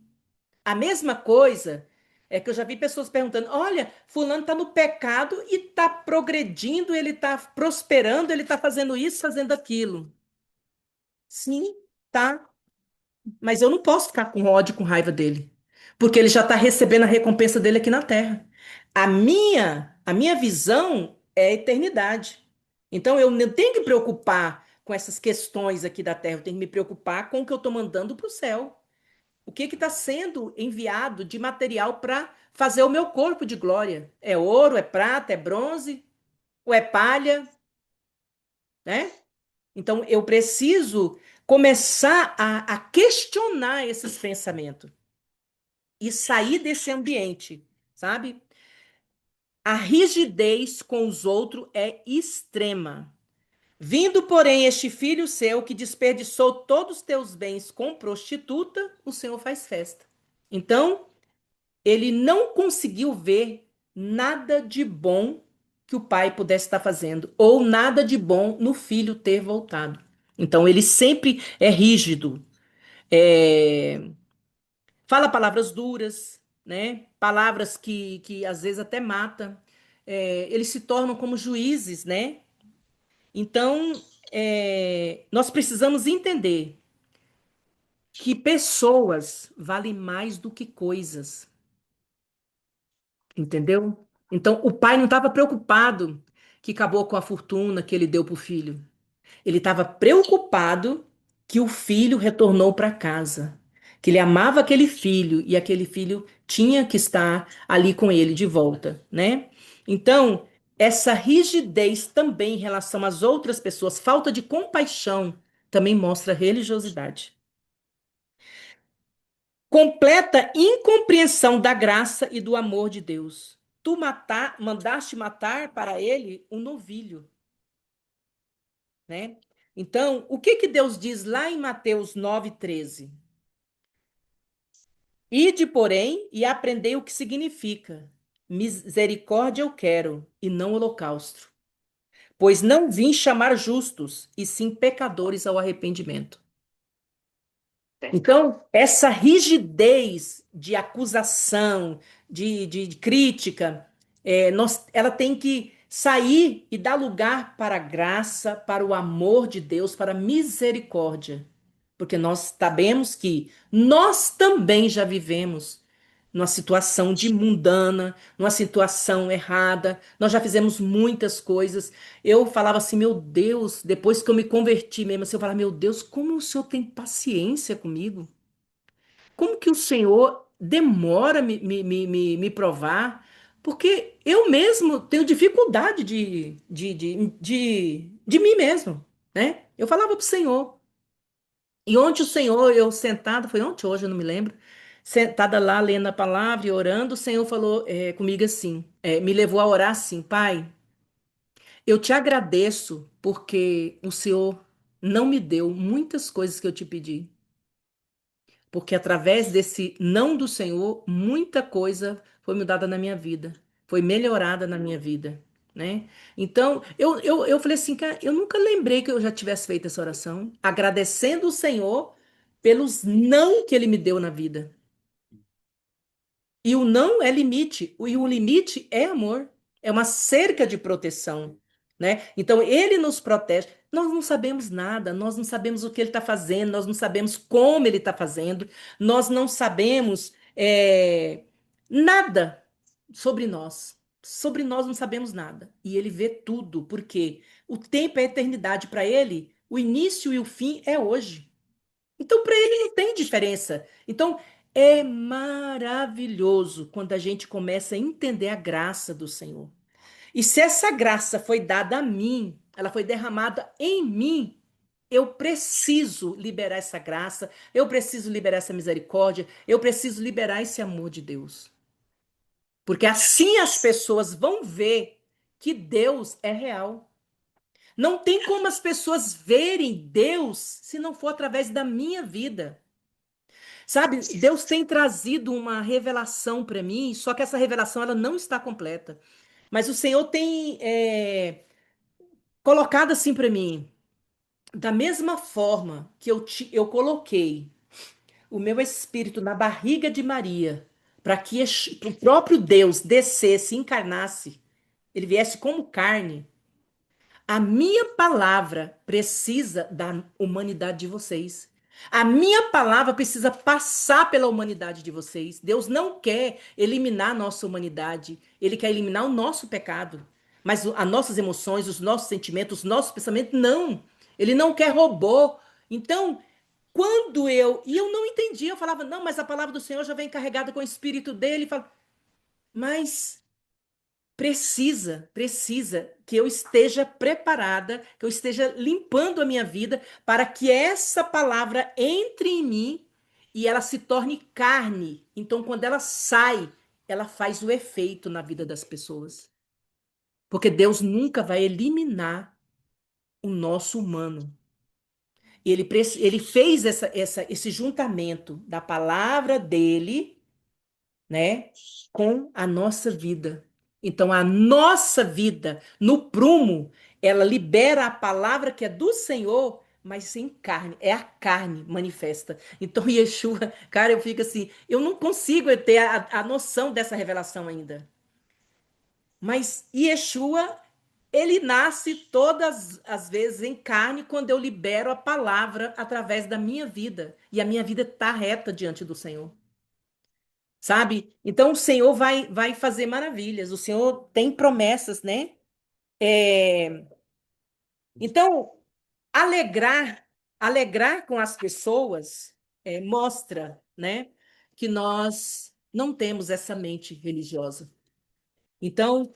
A: A mesma coisa é que eu já vi pessoas perguntando: olha, fulano está no pecado e está progredindo, ele está prosperando, ele está fazendo isso, fazendo aquilo. Sim, tá. Mas eu não posso ficar com ódio, com raiva dele, porque ele já está recebendo a recompensa dele aqui na terra. A minha visão é a eternidade. Então eu não tenho que preocupar com essas questões aqui da terra, eu tenho que me preocupar com o que eu estou mandando para o céu. O que está sendo enviado de material para fazer o meu corpo de glória? É ouro, é prata, é bronze, ou é palha, né? Então eu preciso começar a questionar esses pensamentos e sair desse ambiente, sabe? A rigidez com os outros é extrema. Vindo, porém, este filho seu que desperdiçou todos os teus bens com prostituta, o Senhor faz festa. Então, ele não conseguiu ver nada de bom que o pai pudesse estar fazendo, ou nada de bom no filho ter voltado. Então, ele sempre é rígido, é, fala palavras duras, né? Palavras que às vezes até matam. Eles se tornam como juízes, né? Então, nós precisamos entender que pessoas valem mais do que coisas. Entendeu? Então, o pai não estava preocupado que acabou com a fortuna que ele deu para o filho. Ele estava preocupado que o filho retornou para casa, que ele amava aquele filho e aquele filho tinha que estar ali com ele de volta, né? Então, essa rigidez também em relação às outras pessoas, falta de compaixão, também mostra religiosidade. Completa incompreensão da graça e do amor de Deus. Mandaste matar para ele um novilho, né? Então, o que que Deus diz lá em Mateus 9:13? Ide, porém, e aprendei o que significa. Misericórdia eu quero, e não holocausto. Pois não vim chamar justos, e sim pecadores ao arrependimento. Então, essa rigidez de acusação, de crítica, ela tem que sair e dar lugar para a graça, para o amor de Deus, para a misericórdia. porque nós sabemos que nós também já vivemos numa situação de mundana, numa situação errada. Nós já fizemos muitas coisas. Eu falava assim, meu Deus, depois que eu me converti mesmo, assim, eu falava, meu Deus, como o Senhor tem paciência comigo? Como que o Senhor demora me provar? Porque eu mesmo tenho dificuldade de mim mesmo, né? Eu falava para o Senhor. E ontem o Senhor, eu sentada, foi ontem, hoje, eu não me lembro, sentada lá lendo a palavra e orando, o Senhor falou comigo assim, me levou a orar assim, Pai, eu te agradeço porque o Senhor não me deu muitas coisas que eu te pedi. Porque através desse não do Senhor, muita coisa foi mudada na minha vida, foi melhorada na minha vida, né? Então, eu falei assim, cara, eu nunca lembrei que eu já tivesse feito essa oração, agradecendo o Senhor pelos não que Ele me deu na vida. E o não é limite, e o limite é amor, é uma cerca de proteção, né? Então ele nos protege. Nós não sabemos nada, nós não sabemos o que ele está fazendo, nós não sabemos como ele está fazendo, nós não sabemos nada sobre nós. Sobre nós não sabemos nada. E ele vê tudo, porque o tempo é a eternidade para ele, o início e o fim é hoje. Então, para ele não tem diferença. Então, é maravilhoso quando a gente começa a entender a graça do Senhor. E se essa graça foi dada a mim, ela foi derramada em mim, eu preciso liberar essa graça, eu preciso liberar essa misericórdia, eu preciso liberar esse amor de Deus. Porque assim as pessoas vão ver que Deus é real. Não tem como as pessoas verem Deus se não for através da minha vida. Sabe, Deus tem trazido uma revelação para mim, só que essa revelação ela não está completa. Mas o Senhor tem colocado assim para mim, da mesma forma que eu coloquei o meu espírito na barriga de Maria, para que o próprio Deus descesse, encarnasse, ele viesse como carne. A minha palavra precisa da humanidade de vocês. A minha palavra precisa passar pela humanidade de vocês. Deus não quer eliminar a nossa humanidade. Ele quer eliminar o nosso pecado. Mas as nossas emoções, os nossos sentimentos, os nossos pensamentos, não. Ele não quer robô. Então, quando eu. E eu não entendia, eu falava, não, mas a palavra do Senhor já vem carregada com o espírito dele. Mas precisa que eu esteja preparada, que eu esteja limpando a minha vida para que essa palavra entre em mim e ela se torne carne. Então, quando ela sai, ela faz o efeito na vida das pessoas. Porque Deus nunca vai eliminar o nosso humano. Ele fez esse juntamento da palavra dele, né, com a nossa vida. Então, a nossa vida, no prumo, ela libera a palavra que é do Senhor, mas sem carne, é a carne manifesta. Então, Yeshua, cara, eu fico assim, eu não consigo ter a noção dessa revelação ainda. Mas Yeshua, ele nasce todas as vezes em carne quando eu libero a palavra através da minha vida. E a minha vida está reta diante do Senhor. Sabe? Então o Senhor vai fazer maravilhas. O Senhor tem promessas, né? É, Então, alegrar com as pessoas mostra, né, que nós não temos essa mente religiosa. Então,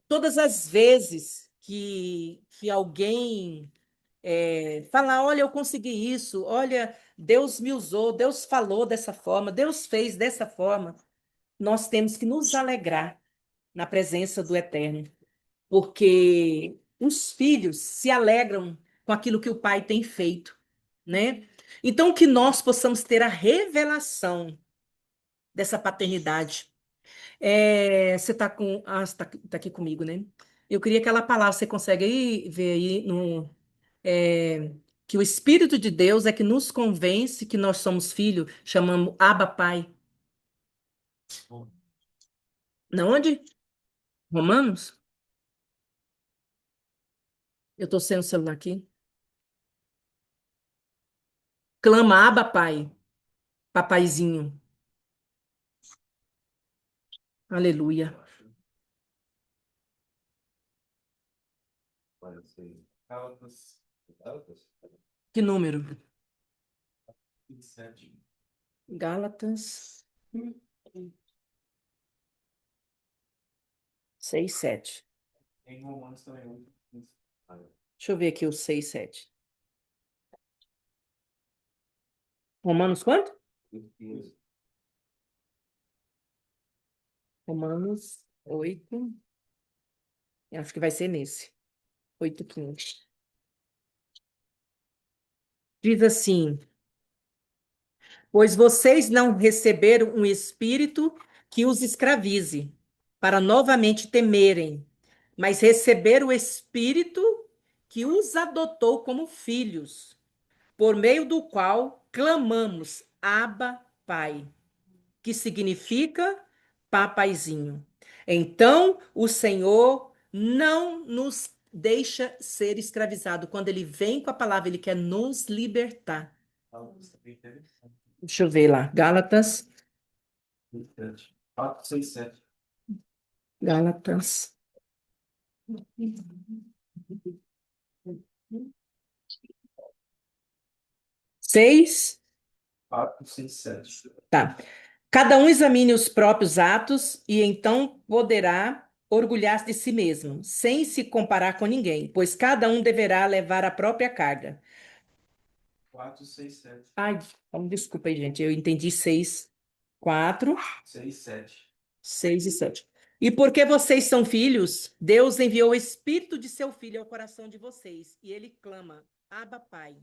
A: todas as vezes que alguém falar, olha, eu consegui isso, olha, Deus me usou, Deus falou dessa forma, Deus fez dessa forma, nós temos que nos alegrar na presença do Eterno, porque os filhos se alegram com aquilo que o pai tem feito, né? Então, que nós possamos ter a revelação dessa paternidade. Você está com. Ah, você tá aqui comigo, né? Eu queria aquela palavra, você consegue aí ver aí no. é, que o Espírito de Deus é que nos convence que nós somos filhos, chamamos Abba Pai. Na onde? Romanos? Eu estou sem o celular aqui. Clama, Abba, Pai, papaizinho. Aleluia.
B: Gálatas. Gálatas?
A: Que número?
B: 27.
A: Gálatas 6, 7.
B: Em Romanos também. 8.
A: Deixa eu ver aqui o 6, 7. Romanos quanto?
B: 15.
A: Romanos 8. Eu acho que vai ser nesse. 8, 15. Diz assim: pois vocês não receberam um espírito que os escravize, para novamente temerem, mas receberam o espírito que os adotou como filhos, por meio do qual clamamos, Abba, Pai, que significa papaizinho. Então, o Senhor não nos deixa ser escravizado. Quando ele vem com a palavra, ele quer nos libertar. Deixa eu ver lá. Gálatas.
B: 4, 6, 7.
A: Gálatas. 6.
B: 4, 6, 7.
A: Tá. Cada um examine os próprios atos e então poderá orgulhar-se de si mesmo, sem se comparar com ninguém, pois cada um deverá levar a própria carga.
B: 4, 6, 7.
A: Ai, desculpa aí, gente. Eu entendi 6, 4,
B: 6, 7.
A: 6 e 7. E porque vocês são filhos, Deus enviou o Espírito de seu Filho ao coração de vocês, e ele clama, Abba, Pai.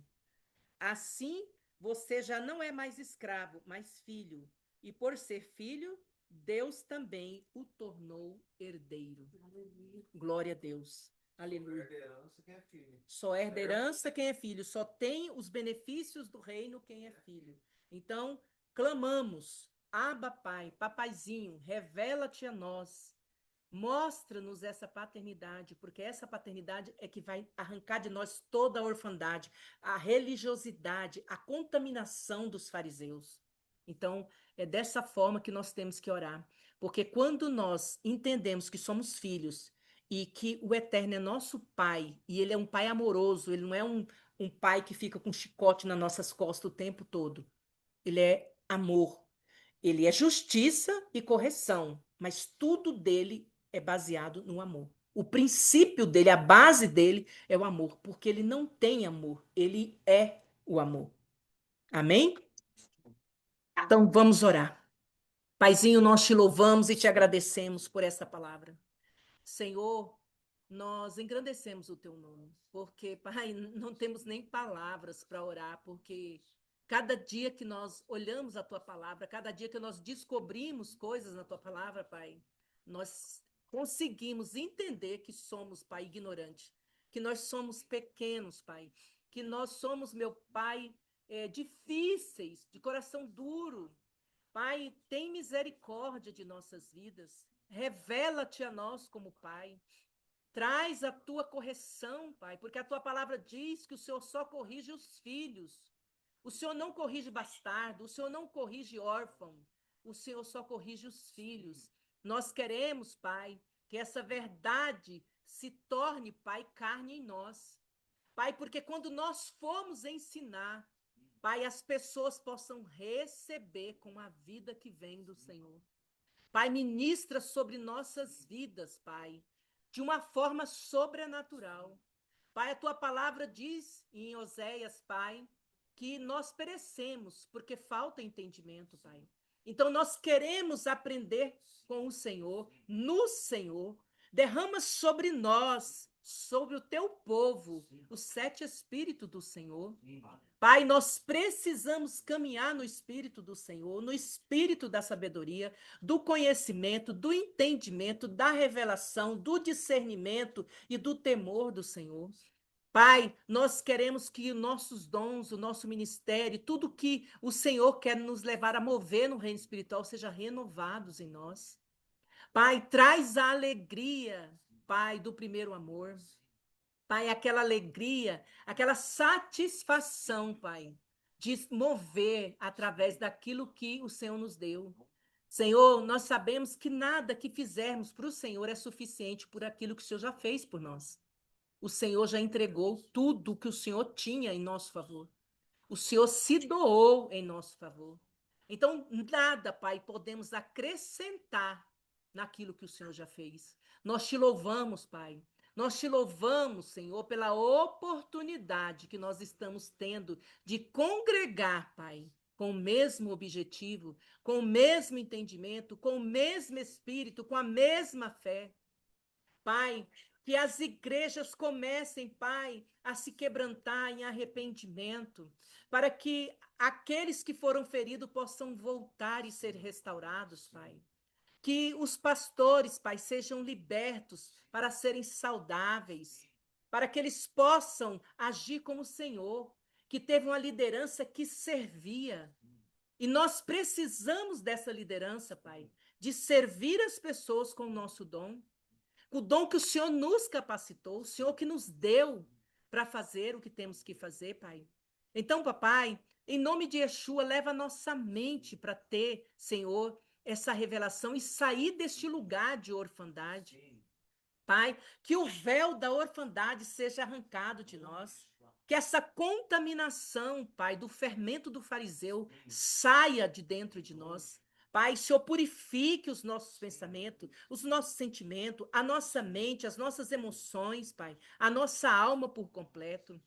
A: Assim, você já não é mais escravo, mas filho. E por ser filho, Deus também o tornou herdeiro. Glória a Deus. Aleluia. Só herda herança quem é filho. Só tem os benefícios do reino quem é filho. Então, clamamos, Abba, Pai, papaizinho, revela-te a nós. Mostra-nos essa paternidade, porque essa paternidade é que vai arrancar de nós toda a orfandade, a religiosidade, a contaminação dos fariseus. Então, é dessa forma que nós temos que orar. Porque quando nós entendemos que somos filhos e que o Eterno é nosso Pai, e Ele é um Pai amoroso, Ele não é um Pai que fica com chicote nas nossas costas o tempo todo. Ele é amor. Ele é justiça e correção, mas tudo dele é baseado no amor. O princípio dele, a base dele é o amor, porque ele não tem amor, ele é o amor. Amém? Então vamos orar. Paizinho, nós te louvamos e te agradecemos por essa palavra. Senhor, nós engrandecemos o teu nome, porque, Pai, não temos nem palavras para orar, porque cada dia que nós olhamos a tua palavra, cada dia que nós descobrimos coisas na tua palavra, Pai, nós conseguimos entender que somos, Pai, ignorante, que nós somos pequenos, Pai, que nós somos, meu Pai, difíceis, de coração duro. Pai, tem misericórdia de nossas vidas. Revela-te a nós como Pai. Traz a tua correção, Pai, porque a tua palavra diz que o Senhor só corrige os filhos. O Senhor não corrige bastardo, o Senhor não corrige órfão. O Senhor só corrige os filhos. Nós queremos, Pai, que essa verdade se torne, Pai, carne em nós. Pai, porque quando nós formos ensinar, Pai, as pessoas possam receber com a vida que vem do Senhor. Pai, ministra sobre nossas vidas, Pai, de uma forma sobrenatural. Pai, a tua palavra diz em Oséias, Pai, que nós perecemos porque falta entendimento, Pai. Então nós queremos aprender com o Senhor, no Senhor. Derrama sobre nós, sobre o teu povo, os 7 Espíritos do Senhor. Pai, nós precisamos caminhar no Espírito do Senhor, no Espírito da sabedoria, do conhecimento, do entendimento, da revelação, do discernimento e do temor do Senhor. Pai, nós queremos que nossos dons, o nosso ministério, tudo que o Senhor quer nos levar a mover no reino espiritual, seja renovados em nós. Pai, traz a alegria, Pai, do primeiro amor. Pai, aquela alegria, aquela satisfação, Pai, de mover através daquilo que o Senhor nos deu. Senhor, nós sabemos que nada que fizermos para o Senhor é suficiente por aquilo que o Senhor já fez por nós. O Senhor já entregou tudo que o Senhor tinha em nosso favor. O Senhor se doou em nosso favor. Então, nada, Pai, podemos acrescentar naquilo que o Senhor já fez. Nós te louvamos, Pai. Nós te louvamos, Senhor, pela oportunidade que nós estamos tendo de congregar, Pai, com o mesmo objetivo, com o mesmo entendimento, com o mesmo espírito, com a mesma fé. Pai, que as igrejas comecem, Pai, a se quebrantar em arrependimento, para que aqueles que foram feridos possam voltar e ser restaurados, Pai. Que os pastores, Pai, sejam libertos para serem saudáveis, para que eles possam agir como o Senhor, que teve uma liderança que servia. E nós precisamos dessa liderança, Pai, de servir as pessoas com o nosso dom. O dom que o Senhor nos capacitou, o Senhor que nos deu para fazer o que temos que fazer, Pai. Então, papai, em nome de Yeshua, leva a nossa mente para ter, Senhor, essa revelação e sair deste lugar de orfandade. Pai, que o véu da orfandade seja arrancado de nós. Que essa contaminação, Pai, do fermento do fariseu saia de dentro de nós. Pai, Senhor, purifique os nossos pensamentos, os nossos sentimentos, a nossa mente, as nossas emoções, Pai, a nossa alma por completo,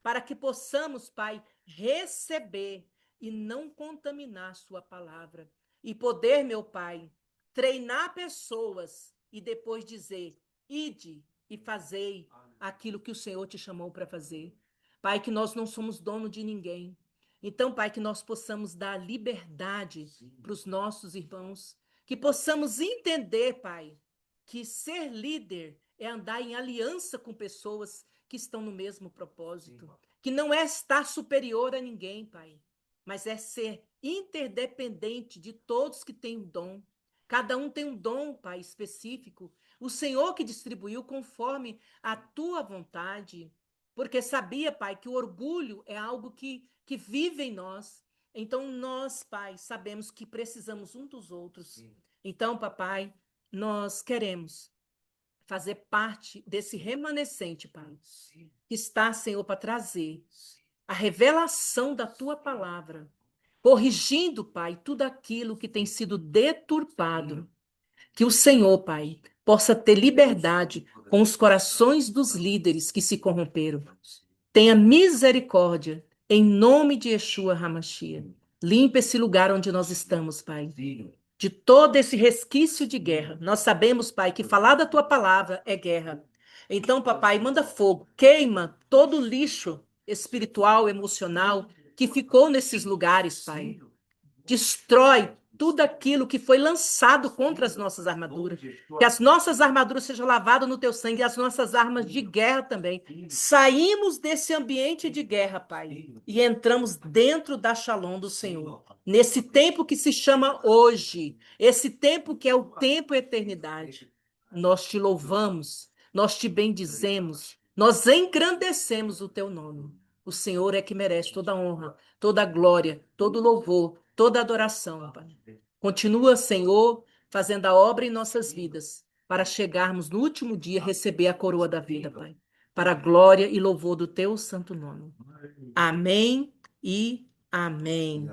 A: para que possamos, Pai, receber e não contaminar Sua palavra. E poder, meu Pai, treinar pessoas e depois dizer: ide e fazei aquilo que o Senhor te chamou para fazer. Pai, que nós não somos dono de ninguém. Então, Pai, que nós possamos dar liberdade para os nossos irmãos, que possamos entender, Pai, que ser líder é andar em aliança com pessoas que estão no mesmo propósito, que não é estar superior a ninguém, Pai, mas é ser interdependente de todos que têm um dom. Cada um tem um dom, Pai, específico. O Senhor que distribuiu conforme a tua vontade. Porque sabia, Pai, que o orgulho é algo que vive em nós. Então, nós, Pai, sabemos que precisamos um dos outros. Sim. Então, papai, nós queremos fazer parte desse remanescente, Pai, Sim. que está, Senhor, para trazer a revelação da tua palavra, corrigindo, Pai, tudo aquilo que tem sido deturpado. Que o Senhor, Pai, possa ter liberdade com os corações dos líderes que se corromperam. Tenha misericórdia, em nome de Yeshua HaMashiach. Limpa esse lugar onde nós estamos, Pai, de todo esse resquício de guerra. Nós sabemos, Pai, que falar da tua palavra é guerra. Então, papai, manda fogo, queima todo o lixo espiritual, emocional que ficou nesses lugares, Pai. Destrói tudo aquilo que foi lançado contra as nossas armaduras. Que as nossas armaduras sejam lavadas no teu sangue e as nossas armas de guerra também. Saímos desse ambiente de guerra, Pai, e entramos dentro da Shalom do Senhor. Nesse tempo que se chama hoje, esse tempo que é o tempo eternidade. Nós te louvamos, nós te bendizemos, nós engrandecemos o teu nome. O Senhor é que merece toda a honra, toda a glória, todo o louvor, toda a adoração, Pai. Continua, Senhor, fazendo a obra em nossas vidas, para chegarmos no último dia receber a coroa da vida, Pai. Para a glória e louvor do teu santo nome. Amém e amém.